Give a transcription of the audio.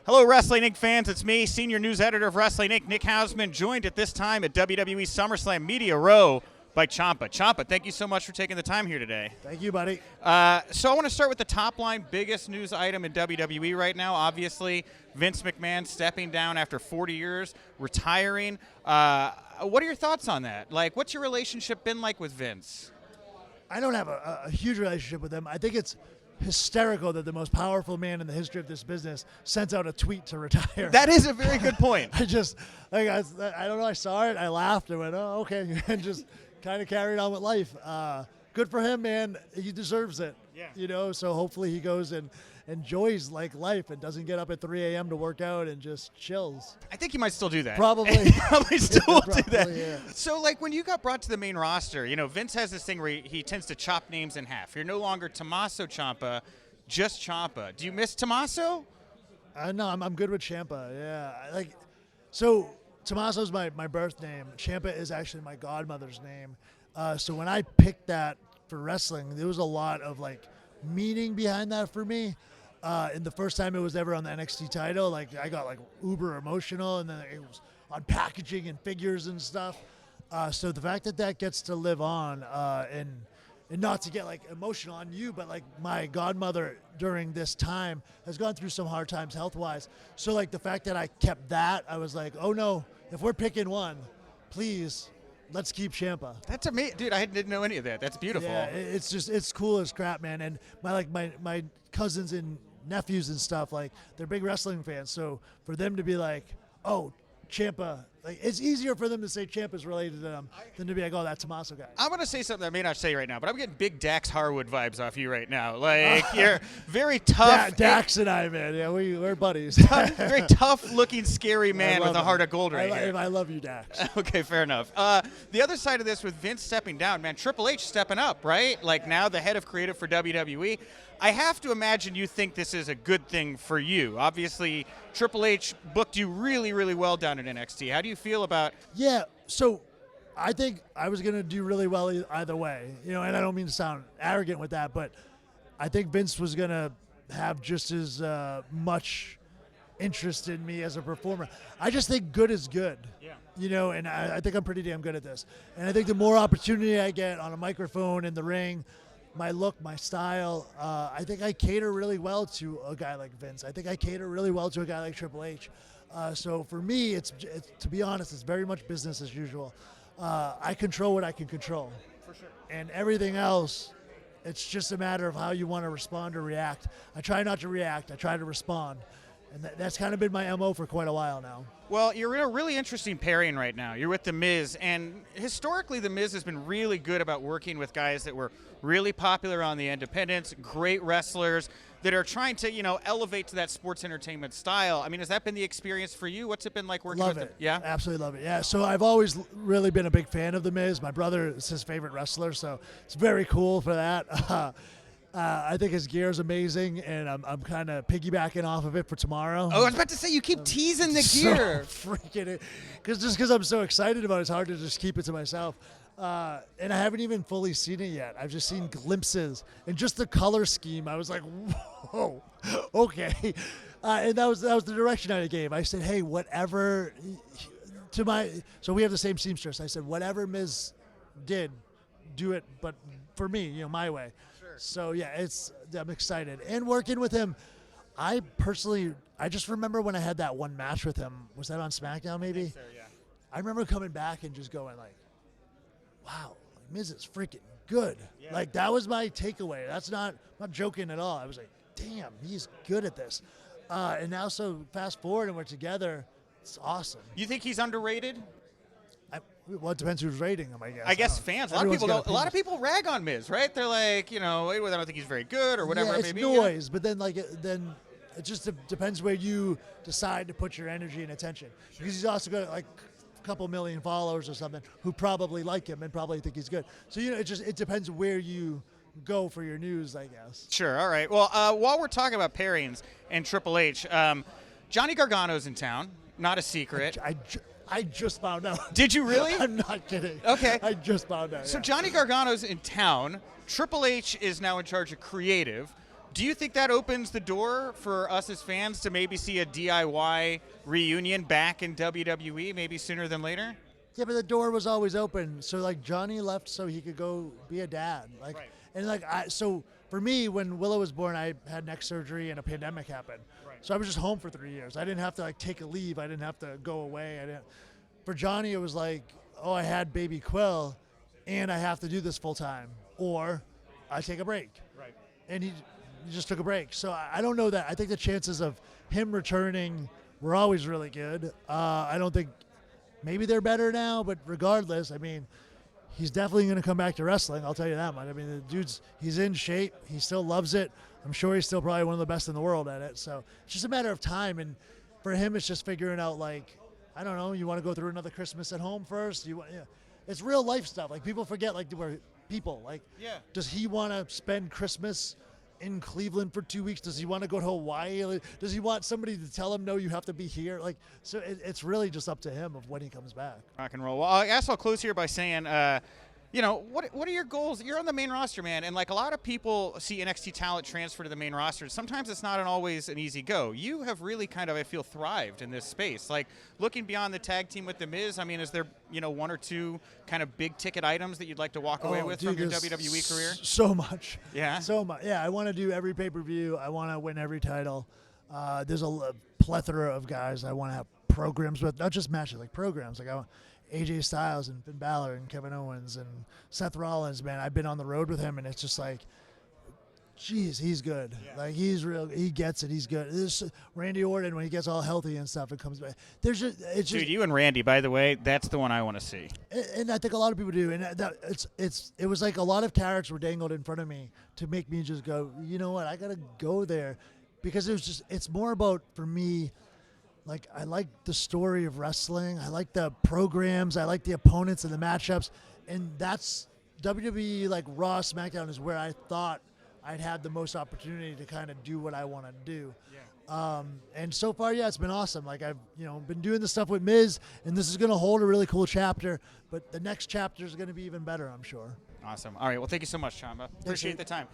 Hello, Wrestling Inc. fans. It's me, Senior News Editor of Wrestling Inc., Nick Hausman, joined at this time at WWE SummerSlam Media Row by Ciampa. Ciampa, thank you so much for taking the time here today. Thank you, buddy. So I want to start with the top line, biggest news item in WWE right now. Obviously, Vince McMahon stepping down after 40 years, retiring. What are your thoughts on that? Like, what's your relationship been like with Vince? I don't have a huge relationship with him. I think it's hysterical that the most powerful man in the history of this business sent out a tweet to retire. That is a very good point. I don't know. I saw it. I laughed and went, oh, okay, and just kind of carried on with life. Good for him, man. He deserves it. Yeah. You know, so hopefully he goes and enjoys life and doesn't get up at 3 a.m. to work out and just chills. I think he might still do that. Probably. Probably still will do that. Yeah. So, when you got brought to the main roster, Vince has this thing where he tends to chop names in half. You're no longer Tommaso Ciampa, just Ciampa. Do you miss Tommaso? No, I'm good with Ciampa. Yeah. So Tommaso's my birth name. Ciampa is actually my godmother's name. So when I picked that for wrestling, there was a lot of meaning behind that for me. And the first time it was ever on the NXT title, I got uber emotional, and then it was on packaging and figures and stuff. So the fact that gets to live on, and not to get emotional on you, but my godmother during this time has gone through some hard times health-wise. So the fact that I kept that, I was like, oh no, if we're picking one, please, let's keep Ciampa. That's amazing, dude. I didn't know any of that. That's beautiful. Yeah, it's cool as crap, man. And my cousins and nephews and stuff, they're big wrestling fans. So for them to be oh, Ciampa, it's easier for them to say Ciampa's related to them than to be oh, that Tommaso guy. I'm going to say something I may not say right now, but I'm getting big Dax Harwood vibes off you right now. You're very tough. Dax and I, man. Yeah, we're buddies. Very tough-looking, scary man with a heart of gold here. I love you, Dax. Okay, fair enough. The other side of this with Vince stepping down, man, Triple H stepping up, right? Now the head of creative for WWE. I have to imagine you think this is a good thing for you. Obviously, Triple H booked you really, really well down at NXT. How do you feel about? Yeah, so I think I was going to do really well either way. And I don't mean to sound arrogant with that, but I think Vince was going to have just as much interest in me as a performer. I just think good is good. Yeah. And I think I'm pretty damn good at this. And I think the more opportunity I get on a microphone, in the ring, my look, my style, I think I cater really well to a guy like Vince. I think I cater really well to a guy like Triple H. So for me, it's to be honest, it's very much business as usual. I control what I can control. For sure. And everything else, it's just a matter of how you want to respond or react. I try not to react. I try to respond. And that's kind of been my MO for quite a while now. Well, you're in a really interesting pairing right now. You're with The Miz, and historically The Miz has been really good about working with guys that were really popular on the independents, great wrestlers that are trying to, elevate to that sports entertainment style. I mean, has that been the experience for you? What's it been like working with them? Yeah? Absolutely love it. Yeah, so I've always really been a big fan of The Miz. My brother is his favorite wrestler, so it's very cool for that. I think his gear is amazing, and I'm kind of piggybacking off of it for tomorrow. Oh, I was about to say, you keep teasing the gear. So freaking it. Because I'm so excited about it, it's hard to just keep it to myself. And I haven't even fully seen it yet. I've just seen glimpses. And just the color scheme, I was like, whoa, okay. And that was the direction I gave. I said, hey, whatever so we have the same seamstress. I said, whatever Miz did, do it, but for me, my way. So yeah, I'm excited. And working with him, I just remember when I had that one match with him. Was that on SmackDown maybe? I think so, yeah. I remember coming back and just going wow, Miz is freaking good. Yeah. That was my takeaway. That's not joking at all. I was like, damn, he's good at this. And now so fast forward and we're together, it's awesome. You think he's underrated? Well, it depends who's rating him, I guess. I guess fans. A lot of people rag on Miz, right? They're like, I don't think he's very good or whatever. Yeah, it's noise, but then it just depends where you decide to put your energy and attention. Because he's also got a couple million followers or something who probably like him and probably think he's good. So it depends where you go for your news, I guess. Sure. All right. Well, while we're talking about pairings and Triple H, Johnny Gargano's in town. Not a secret. I just found out. Did you really? I'm not kidding. Okay. I just found out. So Johnny Gargano's in town. Triple H is now in charge of creative. Do you think that opens the door for us as fans to maybe see a DIY reunion back in WWE, maybe sooner than later? Yeah, but the door was always open. So like Johnny left so he could go be a dad. Like, Right. and like so for me, when Willow was born, I had neck surgery and a pandemic happened. Right. So I was just home for 3 years. I didn't have to like take a leave. I didn't have to go away. I didn't. For Johnny, it was like, oh, I had baby Quill, and I have to do this full time, or I take a break. Right. And he just took a break. So I don't know that. I think the chances of him returning were always really good. I don't think. Maybe they're better now, but regardless, I mean, he's definitely going to come back to wrestling. I'll tell you that much. I mean, he's in shape. He still loves it. I'm sure he's still probably one of the best in the world at it. So it's just a matter of time. And for him, it's just figuring out, like, I don't know, you want to go through another Christmas at home first? It's real life stuff. Like, people forget, like, we're people. Like, Yeah. does he want to spend Christmas in Cleveland for 2 weeks? Does he want to go to Hawaii? Like, does he want somebody to tell him, no, you have to be here? Like, so it's really just up to him of when he comes back. Rock and roll. Well, I guess I'll close here by saying, what are your goals? You're on the main roster, man, and like a lot of people see NXT talent transfer to the main roster. Sometimes it's not always an easy go. You have really kind of, I feel, thrived in this space. Like looking beyond the tag team with the Miz. I mean, is there one or two kind of big ticket items that you'd like to walk away with from your WWE career? So much. Yeah. So much. Yeah, I want to do every pay-per-view. I want to win every title. There's a plethora of guys I want to have programs with, not just matches, like programs. Like I want AJ Styles and Finn Balor and Kevin Owens and Seth Rollins, man. I've been on the road with him, and it's just like, geez, he's good. Yeah. Like, he's real. He gets it. He's good. This Randy Orton, when he gets all healthy and stuff, it comes back. It's just, Dude, you and Randy, by the way, that's the one I want to see. and I think a lot of people do. And it was like a lot of carrots were dangled in front of me to make me just go, you know what, I got to go there. Because it's more about, for me, like, I like the story of wrestling. I like the programs. I like the opponents and the matchups. And that's WWE, like Raw, SmackDown is where I thought I'd had the most opportunity to kind of do what I want to do. Yeah. And so far, yeah, it's been awesome. Like, I've been doing the stuff with Miz, and this is going to hold a really cool chapter. But the next chapter is going to be even better, I'm sure. Awesome. All right. Well, thank you so much, Ciampa. Appreciate the time.